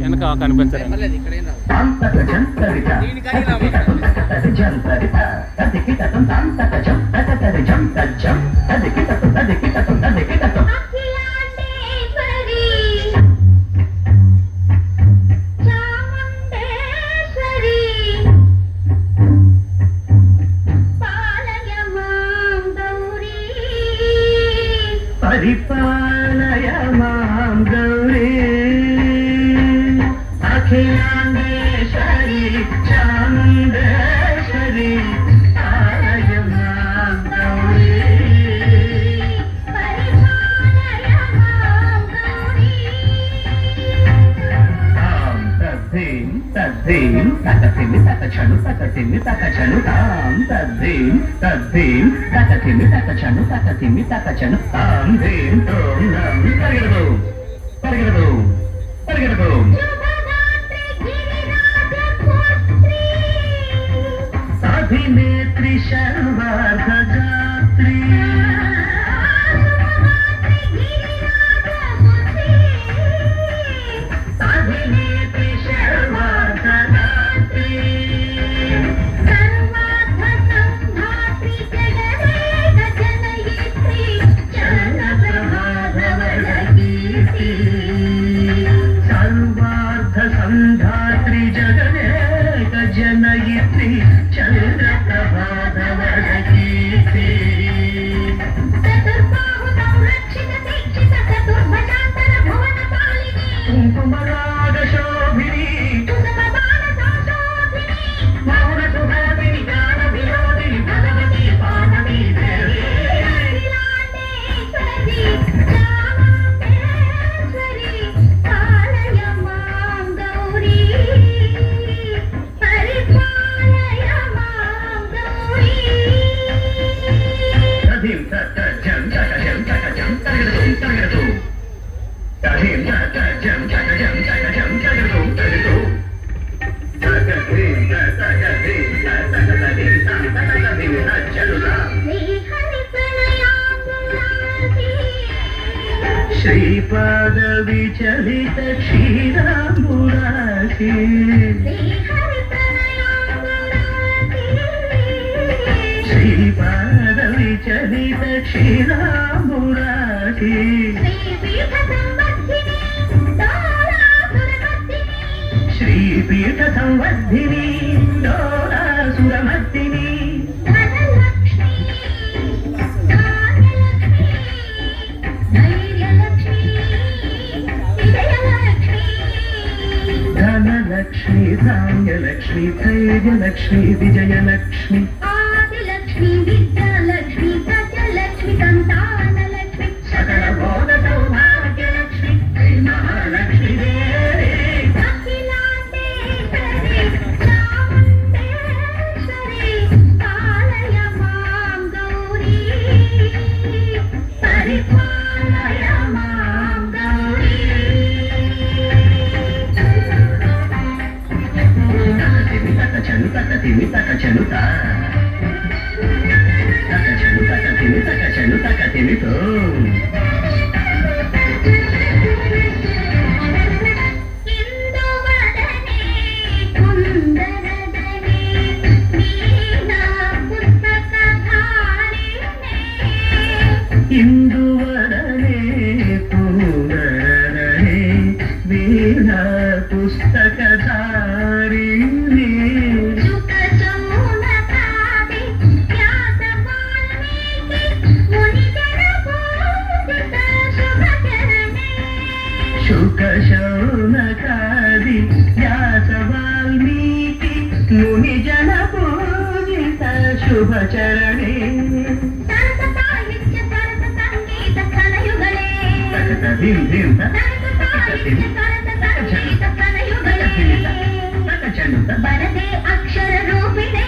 వెనక కనిపించలేదు. పరిపాలయ మాం గౌరీ అఖిలాండేశ్వరి చాముండేశ్వరి పాలయ మాం గౌరీ పరిపాలయ మాం గౌరీ తాం తద్ధీం తద్ధీం తకతిమి తకచను తకతిమి తకచను తాం తద్ధీం తద్ధీం తకతిమి తకచను తకతిమి తకచను తాం ధీం తోం నం పరిగెడదు పరిగెడదు పరిగెడదు సాధినేత్రి శర్వార్ధగాత్రి సాధినేత్రి శర్వార్ధగాత్రి సంధాత్రి జగనేక జనయిత్రి చంద్రప్రభాధవర కీర్తి కుంకుమరాగ శోభిని మౌన సుభావిని జ్ఞాన విరోధిని భగవతి పార్వతీ దేవి శ్రీపాద విచలిత క్షీరాంబురాశి శ్రీపాద విచలిత క్షీరాంబురాశి శ్రీపీఠ సంవర్ధిని డోలాసురమర్దిని ధనలక్ష్మి ధాన్యలక్ష్మి ధైర్యలక్ష్మి విజయలక్ష్మి ఆదిలక్ష్మి విద్యాలక్ష్మి సత్యలక్ష్మి సంతానలక్ష్మి సకల బోధ సౌభాగ్యలక్ష్మి శ్రీ మహాలక్ష్మి దేవి అఖిలాండేశ్వరి చాముండేశ్వరి పాలయ మాం గౌరీ పరిపాలయ మాం గౌరీ తకచను తకతిమి తకచను తకచను తకతిమి తకచను తకతిమి తో ఇందువరనే పూరనే వీణా పుస్తకధారిణి శుకశౌనకాది వ్యాస వాల్మీకి ముని జన పూజిత శుభచరణే వరదే అక్షర రూపిణే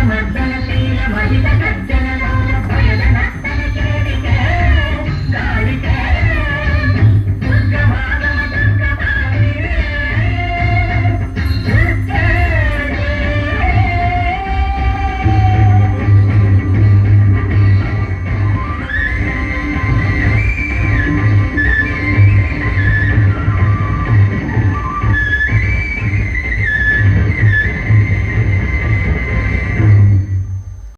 మర్దనశీల మహిత సజ్జన